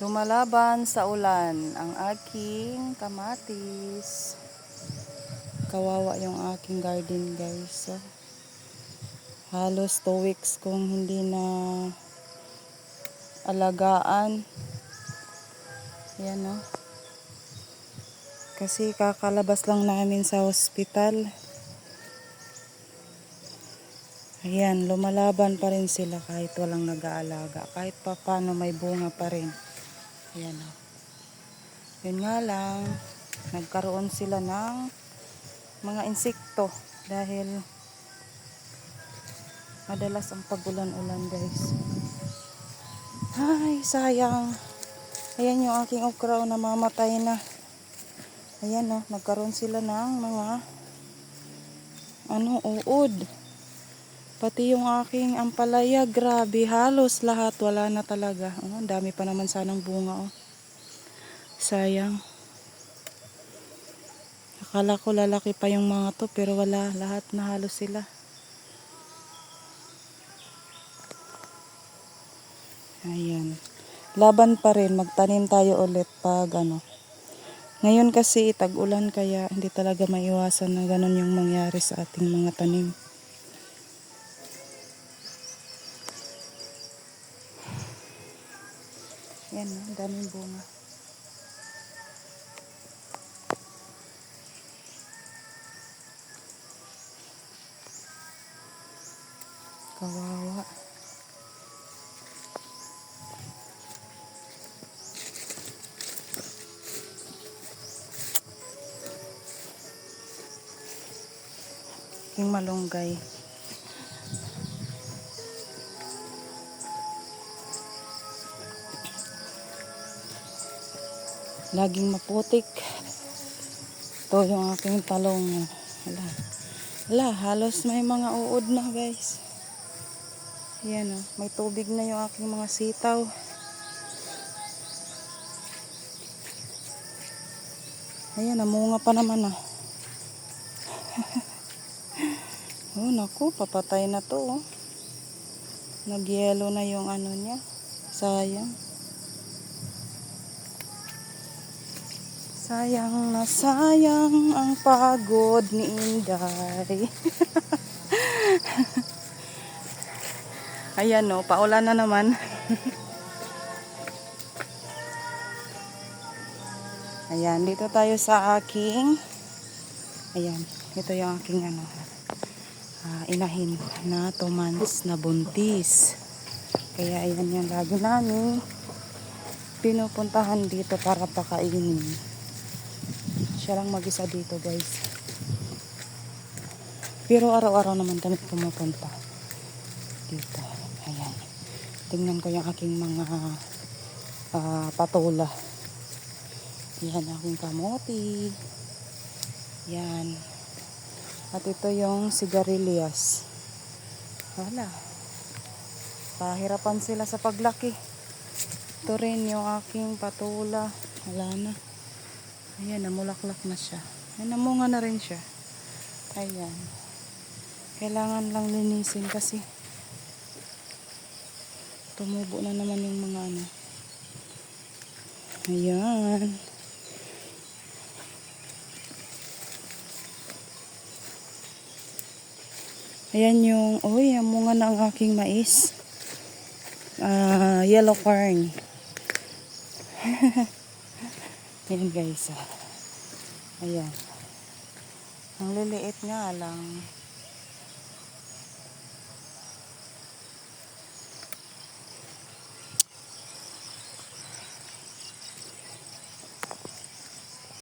Lumalaban sa ulan ang aking kamatis. Kawawa yung aking garden, guys. So, halos 2 weeks kung hindi na alagaan. Yan o. Kasi kakalabas lang namin sa hospital. Ayan, lumalaban pa rin sila kahit walang nag-aalaga. Kahit pa paano may bunga pa rin. Ayan o. Yun nga lang, nagkaroon sila ng mga insekto dahil madalas ang pag-ulan-ulan, guys. Ay, sayang. Ayan yung aking okra na mamatay na. Ayan o, nagkaroon sila ng mga uod. Pati yung aking ampalaya, grabe, halos lahat wala na talaga. Ang dami pa naman sanang bunga o. Sayang. Akala ko lalaki pa yung mga to pero wala, lahat na halos sila. Ayan. Laban pa rin, magtanim tayo ulit pag Ngayon kasi tag-ulan kaya hindi talaga maiwasan na ganun yung mangyari sa ating mga tanim. Yan, daming bunga. Kawawa. Yung malunggay. Laging maputik. Ito yung aking talong. Wala, halos may mga uod na, guys. Yan o, may tubig na yung aking mga sitaw. Ayan, namunga pa naman ah. Oh, naku, papatay na to oh. Nag-yellow na yung niya. Sayang. Sayang na sayang ang pagod ni Inday. Ayan o, paulan na naman. Ayan, dito tayo sa aking ayan, ito yung aking inahin na 2 months na buntis. Kaya ayan yung lagi namin pinupuntahan dito para pakainin. Siya lang mag-isa dito, guys. Pero araw-araw naman kami pumupunta dito. Ayan. Tingnan ko yung aking mga patula. Yan aking kamote. Yan. At ito yung sigarilyas. Wala. Pahirapan sila sa paglaki. Ito rin yung aking patula. Wala na. Ayan, namulaklak na siya. Ayan, namunga na rin siya. Ayan. Kailangan lang linisin kasi tumubo na naman yung mga Ayan. Ayan yung, munga na ang aking mais. Yellow corn. Ayan, guys. Ayan. Ang liliit nga lang.